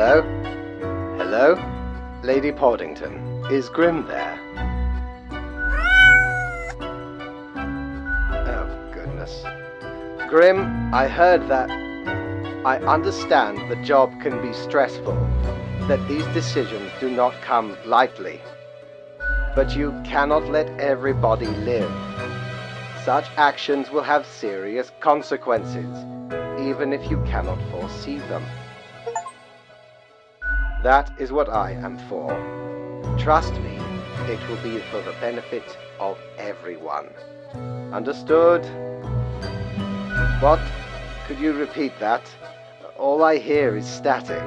Hello? Hello? Lady Poddington, is Grim there? Oh, goodness. Grim, I heard that... I understand the job can be stressful, that these decisions do not come lightly. But you cannot let everybody live. Such actions will have serious consequences, even if you cannot foresee them. That is what I am for. Trust me, it will be for the benefit of everyone. Understood? What? Could you repeat that? All I hear is static.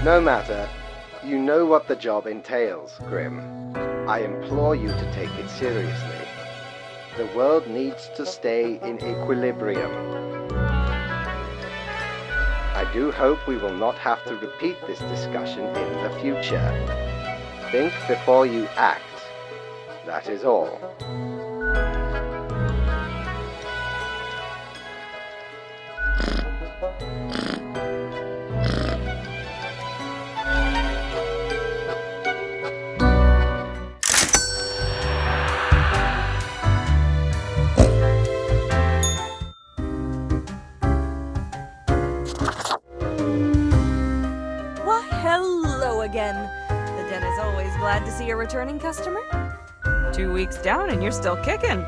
No matter. You know what the job entails, Grim. I implore you to take it seriously. The world needs to stay in equilibrium. I do hope we will not have to repeat this discussion in the future. Think before you act. That is all. Again. The den is always glad to see a returning customer. 2 weeks down and you're still kicking.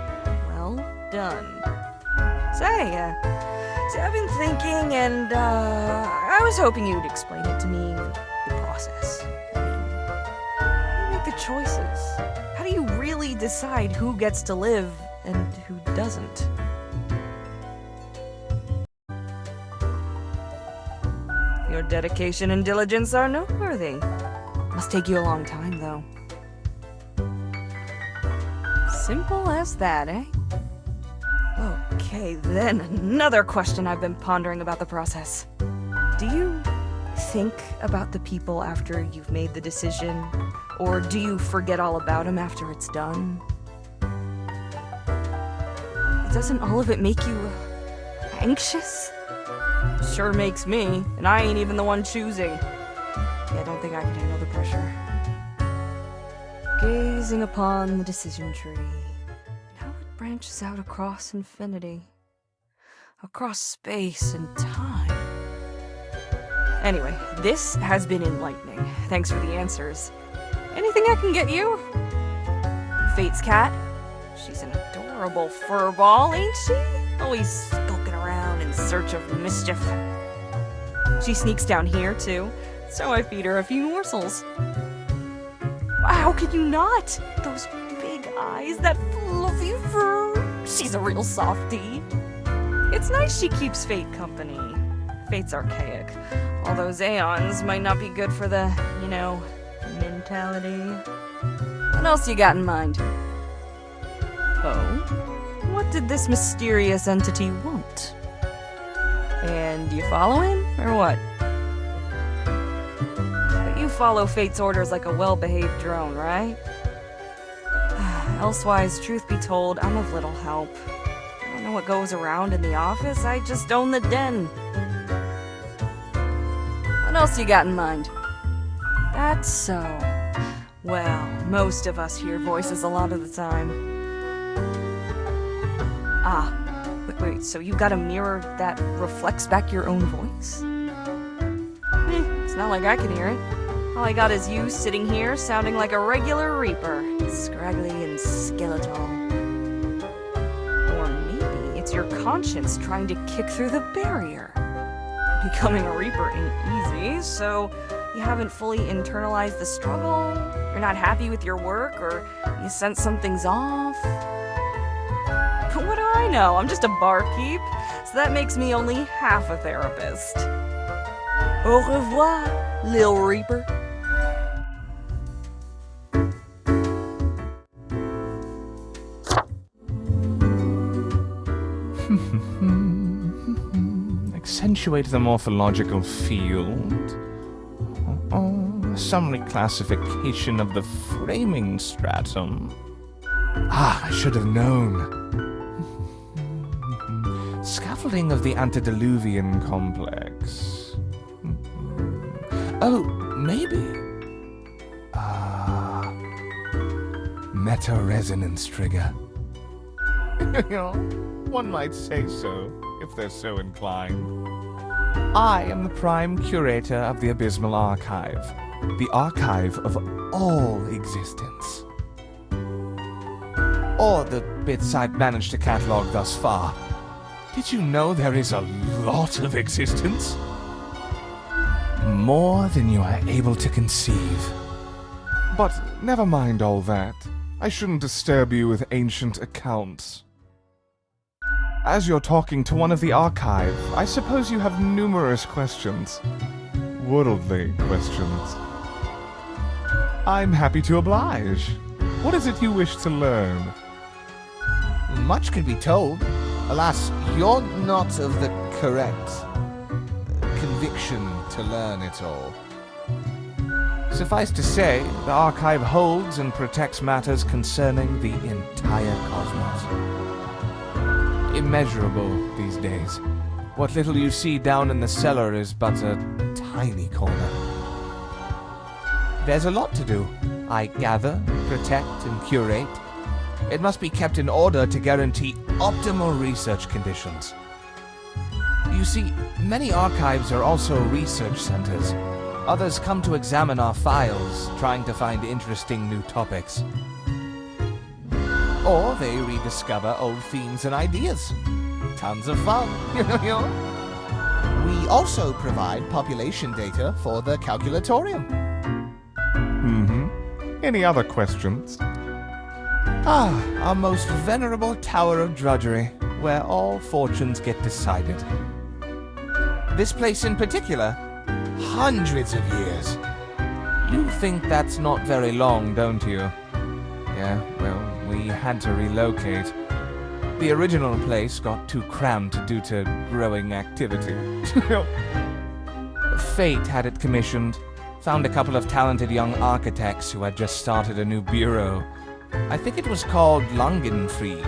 Well done. Say, I've been thinking and, I was hoping you'd explain it to me, the process. I mean, how do you make the choices? How do you really decide who gets to live and who doesn't? Your dedication and diligence are noteworthy. Must take you a long time, though. Simple as that, eh? Okay, then another question I've been pondering about the process. Do you think about the people after you've made the decision? Or do you forget all about them after it's done? Doesn't all of it make you anxious? Sure makes me, and I ain't even the one choosing. Yeah, I don't think I can handle the pressure. Gazing upon the decision tree, how it branches out across infinity, across space and time. Anyway, this has been enlightening. Thanks for the answers. Anything I can get you? Fate's cat? She's an adorable furball, ain't she? Always skulking around in search of mischief. She sneaks down here, too, so I feed her a few morsels. How could you not? Those big eyes, that fluffy fur. She's a real softie. It's nice she keeps Fate company. Fate's archaic. All those aeons might not be good for the, mentality. What else you got in mind? Oh? What did this mysterious entity want? And you follow him, or what? But you follow Fate's orders like a well-behaved drone, right? Elsewise, truth be told, I'm of little help. I don't know what goes around in the office, I just own the den. What else you got in mind? That's so. Well, most of us hear voices a lot of the time. Ah, wait, so you got a mirror that reflects back your own voice? It's not like I can hear it. All I got is you sitting here sounding like a regular Reaper, scraggly and skeletal. Or maybe it's your conscience trying to kick through the barrier. Becoming a Reaper ain't easy, so you haven't fully internalized the struggle, you're not happy with your work, or you sense something's off. But what do I know? I'm just a barkeep, so that makes me only half a therapist. Au revoir, Lil Reaper. Accentuate the morphological field. Some reclassification of the framing stratum. I should have known. Scaffolding of the antediluvian complex. Oh, maybe. Meta-resonance trigger. One might say so, if they're so inclined. I am the prime curator of the Abysmal Archive, the archive of all existence. Or the bits I've managed to catalog thus far. Did you know there is a lot of existence? More than you are able to conceive. But never mind all that. I shouldn't disturb you with ancient accounts. As you're talking to one of the archive, I suppose you have numerous questions. Worldly questions. I'm happy to oblige. What is it you wish to learn? Much could be told. Alas, you're not of the correct conviction to learn it all. Suffice to say, the archive holds and protects matters concerning the entire cosmos. Immeasurable these days. What little you see down in the cellar is but a tiny corner. There's a lot to do. I gather, protect, and curate. It must be kept in order to guarantee optimal research conditions. You see, many archives are also research centers. Others come to examine our files, trying to find interesting new topics. Or they rediscover old themes and ideas. Tons of fun. We also provide population data for the calculatorium. Any other questions? Our most venerable tower of drudgery, where all fortunes get decided. This place in particular, hundreds of years. You think that's not very long, don't you? Yeah, well, we had to relocate. The original place got too cramped due to growing activity. Fate had it commissioned. Found a couple of talented young architects who had just started a new bureau. I think it was called Langenfried.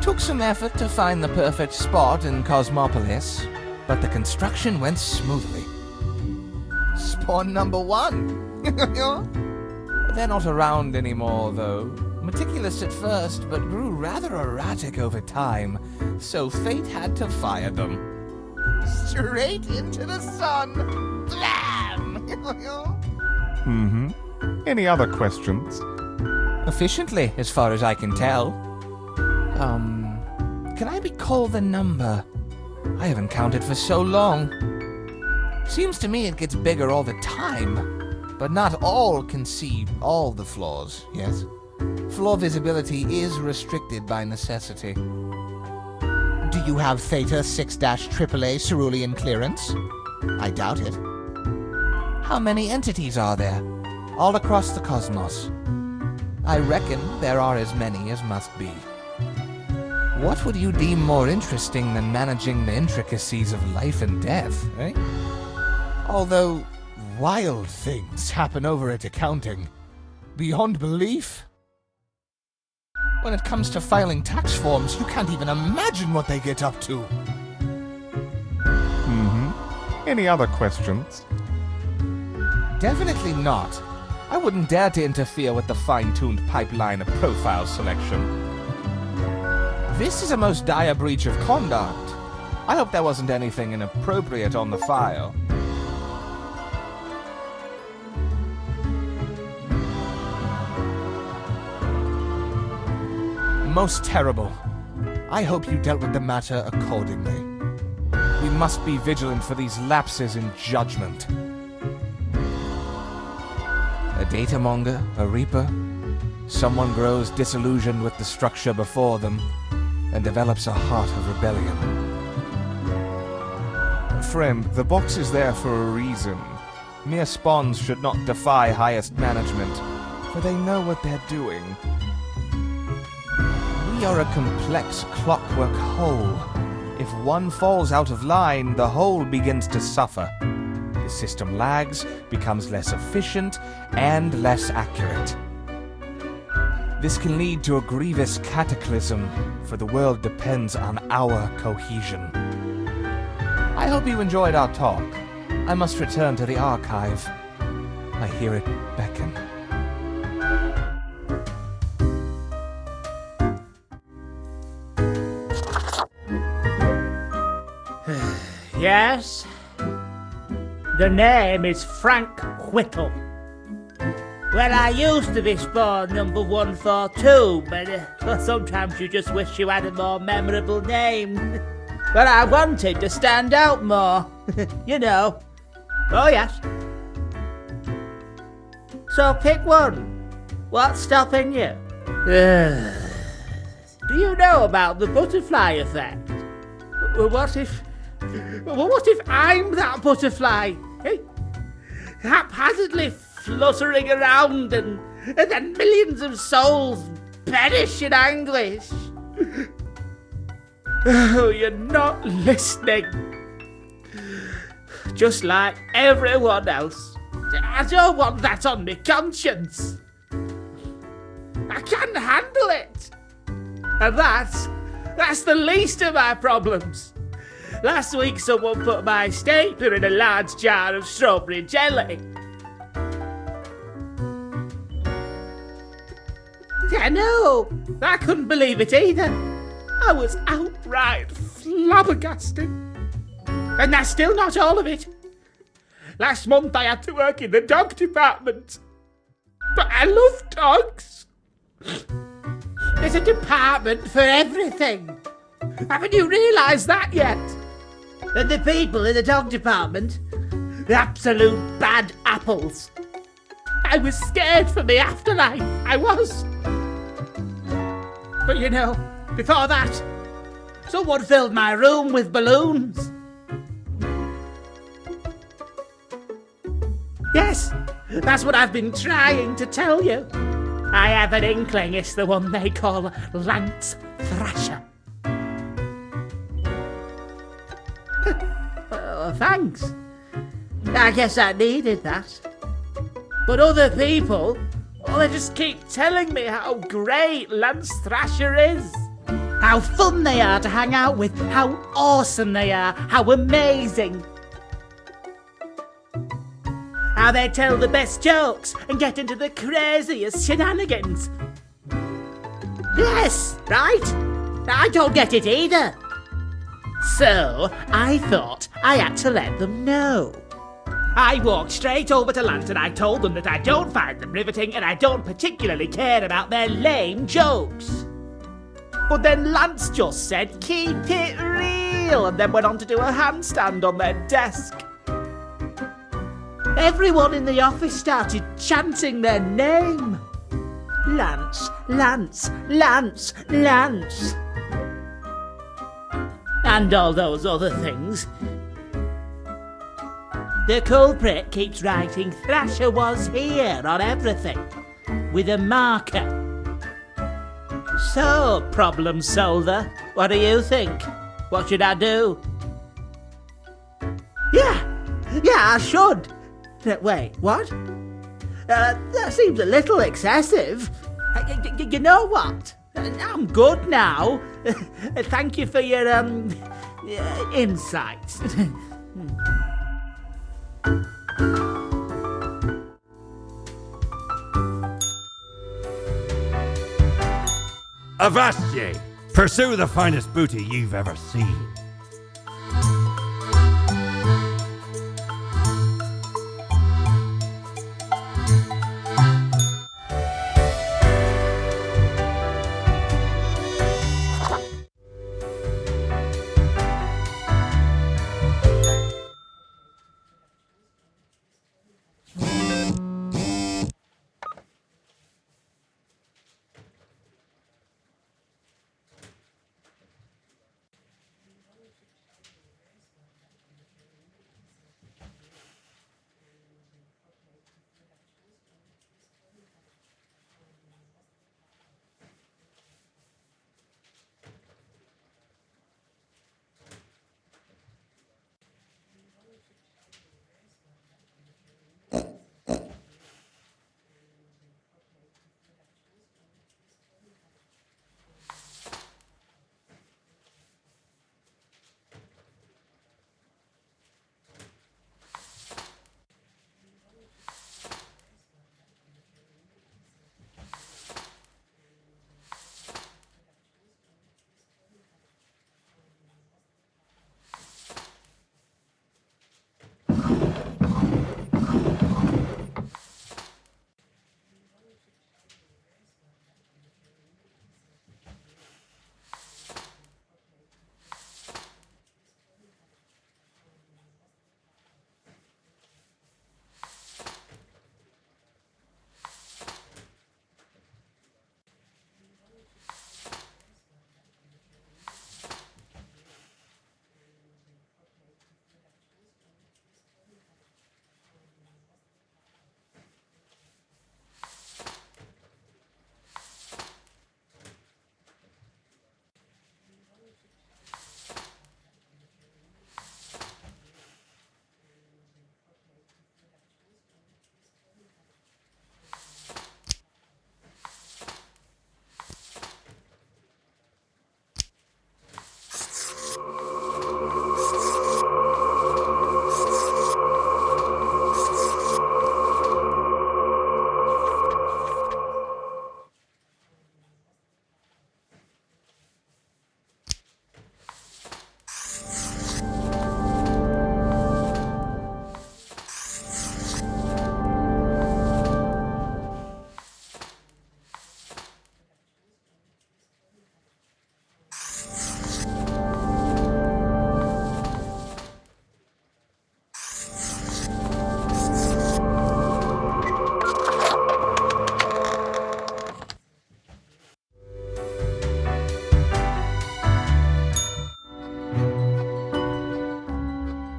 Took some effort to find the perfect spot in Cosmopolis, but the construction went smoothly. Spawn number 1. They're not around anymore, though. Meticulous at first, but grew rather erratic over time, so fate had to fire them. Straight into the sun. Blam! Any other questions? Efficiently, as far as I can tell. Can I recall the number? I haven't counted for so long. Seems to me it gets bigger all the time. But not all can see all the floors, yes? Floor visibility is restricted by necessity. Do you have Theta 6-AAA cerulean clearance? I doubt it. How many entities are there? All across the cosmos. I reckon there are as many as must be. What would you deem more interesting than managing the intricacies of life and death, eh? Although, wild things happen over at accounting. Beyond belief. When it comes to filing tax forms, you can't even imagine what they get up to. Any other questions? Definitely not. I wouldn't dare to interfere with the fine-tuned pipeline of profile selection. This is a most dire breach of conduct. I hope there wasn't anything inappropriate on the file. Most terrible. I hope you dealt with the matter accordingly. We must be vigilant for these lapses in judgment. A data monger, a reaper, someone grows disillusioned with the structure before them and develops a heart of rebellion. Friend, the box is there for a reason. Mere spawns should not defy highest management, for they know what they're doing. We are a complex clockwork whole. If one falls out of line, the whole begins to suffer. The system lags, becomes less efficient, and less accurate. This can lead to a grievous cataclysm, for the world depends on our cohesion. I hope you enjoyed our talk. I must return to the archive. I hear it beckon. Yes? The name is Frank Whittle. Well, I used to be spawn number 142, but sometimes you just wish you had a more memorable name. But I wanted to stand out more, you know. Oh yes. So pick one. What's stopping you? Do you know about the butterfly effect? What if I'm that butterfly? Eh? Haphazardly fluttering around and then millions of souls perish in anguish. Oh, you're not listening. Just like everyone else. I don't want that on my conscience. I can't handle it. And that's the least of my problems. Last week someone put my stapler in a large jar of strawberry jelly. Yeah, no, I couldn't believe it either. I was outright flabbergasted. And that's still not all of it. Last month I had to work in the dog department. But I love dogs. There's a department for everything. Haven't you realised that yet? And the people in the dog department, the absolute bad apples. I was scared for the afterlife, I was. But you know, before that, someone filled my room with balloons. Yes, that's what I've been trying to tell you. I have an inkling it's the one they call Lance Thrasher. Oh, thanks. I guess I needed that. But other people, well, they just keep telling me how great Lance Thrasher is. How fun they are to hang out with, how awesome they are, how amazing. How they tell the best jokes and get into the craziest shenanigans. Yes, right? I don't get it either. So, I thought I had to let them know. I walked straight over to Lance and I told them that I don't find them riveting and I don't particularly care about their lame jokes. But then Lance just said, keep it real, and then went on to do a handstand on their desk. Everyone in the office started chanting their name. Lance, Lance, Lance, Lance. And all those other things. The culprit keeps writing Thrasher was here on everything, with a marker. So, problem solver, what do you think? What should I do? Yeah, I should. Wait, what? That seems a little excessive. You know what? I'm good now. Thank you for your, insights. Avast ye! Pursue the finest booty you've ever seen.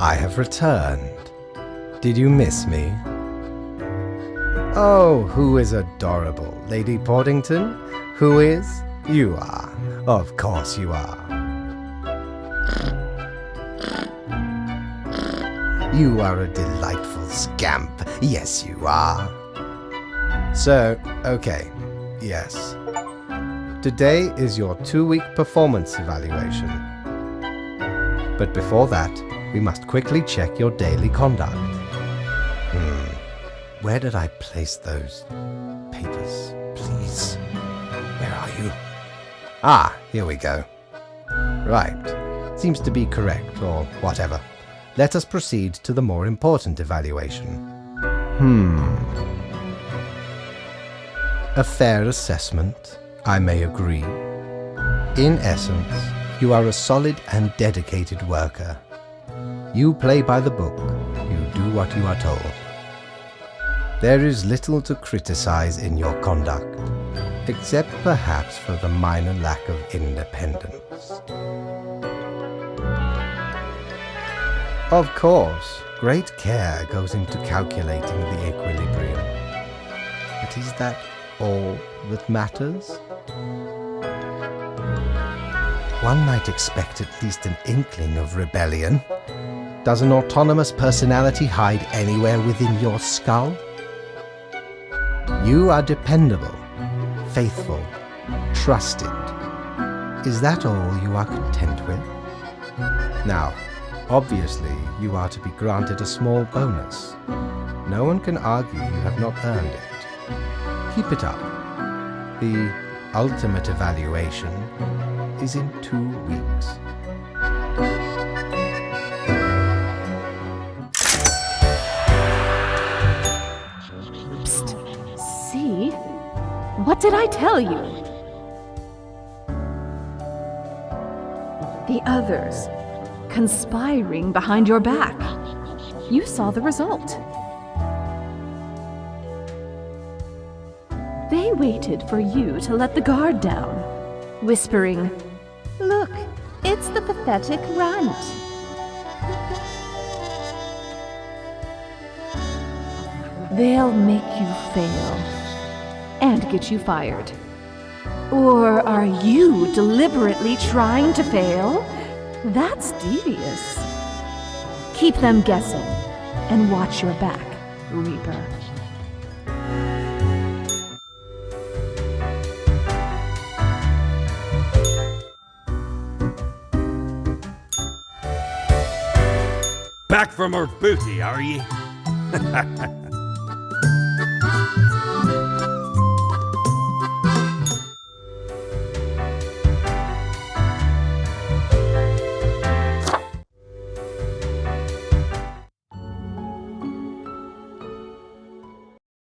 I have returned. Did you miss me? Oh, who is adorable? Lady Portington? Who is? You are. Of course you are. You are a delightful scamp. Yes, you are. So, okay. Yes. Today is your 2-week performance evaluation. But before that, we must quickly check your daily conduct. Where did I place those papers? Please. Where are you? Ah, here we go. Right. Seems to be correct, or whatever. Let us proceed to the more important evaluation. A fair assessment, I may agree. In essence, you are a solid and dedicated worker. You play by the book. You do what you are told. There is little to criticize in your conduct, except perhaps for the minor lack of independence. Of course, great care goes into calculating the equilibrium. But is that all that matters? One might expect at least an inkling of rebellion. Does an autonomous personality hide anywhere within your skull? You are dependable, faithful, trusted. Is that all you are content with? Now, obviously, you are to be granted a small bonus. No one can argue you have not earned it. Keep it up. The ultimate evaluation is in 2 weeks. See? What did I tell you? The others conspiring behind your back. You saw the result. They waited for you to let the guard down, whispering, "Look, it's the pathetic runt." They'll make you fail and get you fired. Or are you deliberately trying to fail? That's devious. Keep them guessing and watch your back, Reaper. Back from her booty, are ye?